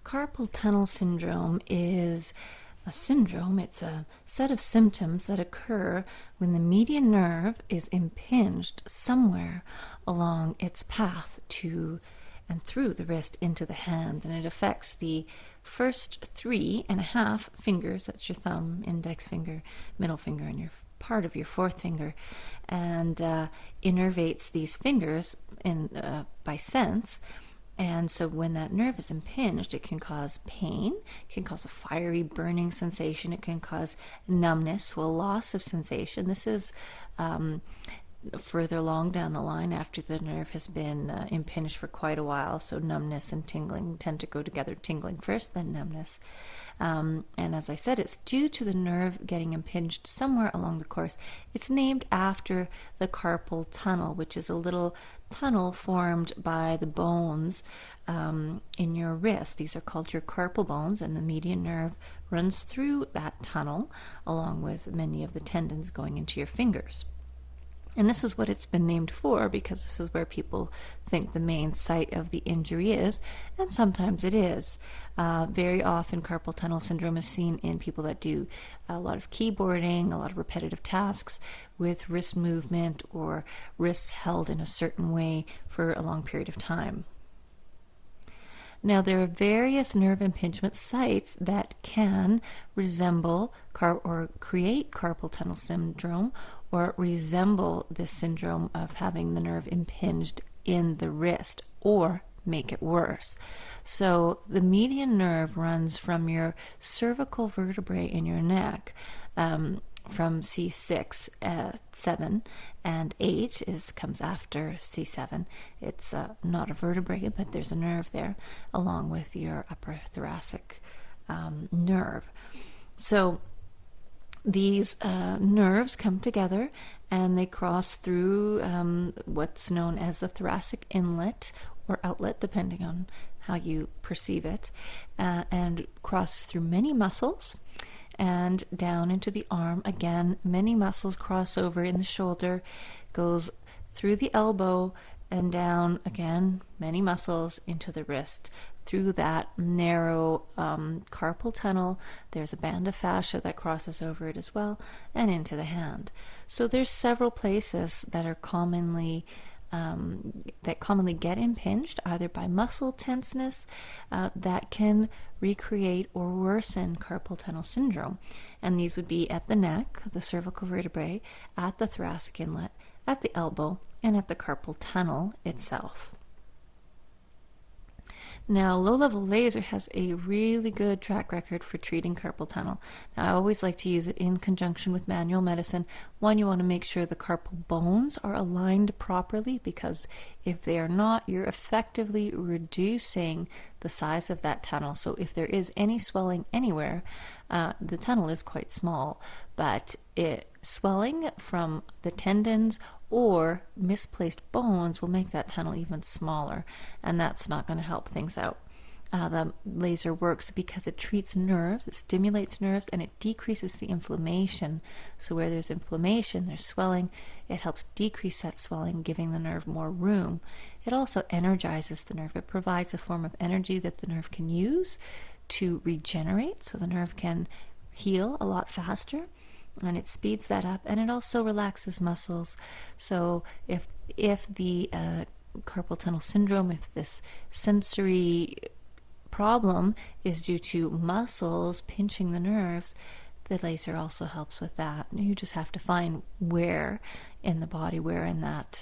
Carpal tunnel syndrome is a syndrome. It's a set of symptoms that occur when the median nerve is impinged somewhere along its path to and through the wrist into the hand, and it affects the first 3.5 fingers. That's your thumb, index finger, middle finger, and your part of your fourth finger, and innervates these fingers by sense. And so when that nerve is impinged, it can cause pain, it can cause a fiery burning sensation, it can cause numbness, so a loss of sensation. This is further along down the line after the nerve has been impinged for quite a while, so numbness and tingling tend to go together, tingling first, then numbness. And as I said, it's due to the nerve getting impinged somewhere along the course. It's named after the carpal tunnel, which is a little tunnel formed by the bones in your wrist. These are called your carpal bones, and the median nerve runs through that tunnel along with many of the tendons going into your fingers. And this is what it's been named for, because this is where people think the main site of the injury is, and sometimes it is. Very often carpal tunnel syndrome is seen in people that do a lot of keyboarding, a lot of repetitive tasks with wrist movement or wrists held in a certain way for a long period of time. Now, there are various nerve impingement sites that can resemble or create carpal tunnel syndrome, or resemble this syndrome of having the nerve impinged in the wrist, or make it worse. So the median nerve runs from your cervical vertebrae in your neck, from C6, 7, and 8 comes after C7. It's not a vertebrae, but there's a nerve there, along with your upper thoracic nerve. So these nerves come together and they cross through what's known as the thoracic inlet or outlet, depending on how you perceive it, and cross through many muscles and down into the arm. Again, many muscles cross over in the shoulder, goes through the elbow and down, again, many muscles into the wrist. Through that narrow carpal tunnel, there's a band of fascia that crosses over it as well, and into the hand. So there's several places that are commonly get impinged, either by muscle tenseness that can recreate or worsen carpal tunnel syndrome. And these would be at the neck, the cervical vertebrae, at the thoracic inlet, at the elbow, and at the carpal tunnel itself. Now, low-level laser has a really good track record for treating carpal tunnel. Now, I always like to use it in conjunction with manual medicine. One, you want to make sure the carpal bones are aligned properly, because if they are not, you're effectively reducing the size of that tunnel. So if there is any swelling anywhere, the tunnel is quite small, but swelling from the tendons or misplaced bones will make that tunnel even smaller, and that's not going to help things out. The laser works because it treats nerves, it stimulates nerves, and it decreases the inflammation. So where there's inflammation, there's swelling. It helps decrease that swelling, giving the nerve more room. It also energizes the nerve. It provides a form of energy that the nerve can use to regenerate, so the nerve can heal a lot faster, and it speeds that up, and it also relaxes muscles. So if the carpal tunnel syndrome, if this sensory problem is due to muscles pinching the nerves, the laser also helps with that. You just have to find where in the body, where in that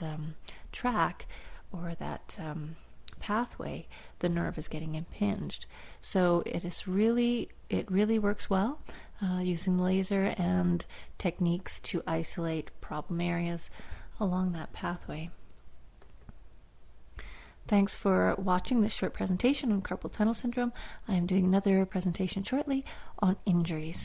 track or that pathway the nerve is getting impinged. So it really works well using laser and techniques to isolate problem areas along that pathway. Thanks for watching this short presentation on carpal tunnel syndrome. I am doing another presentation shortly on injuries.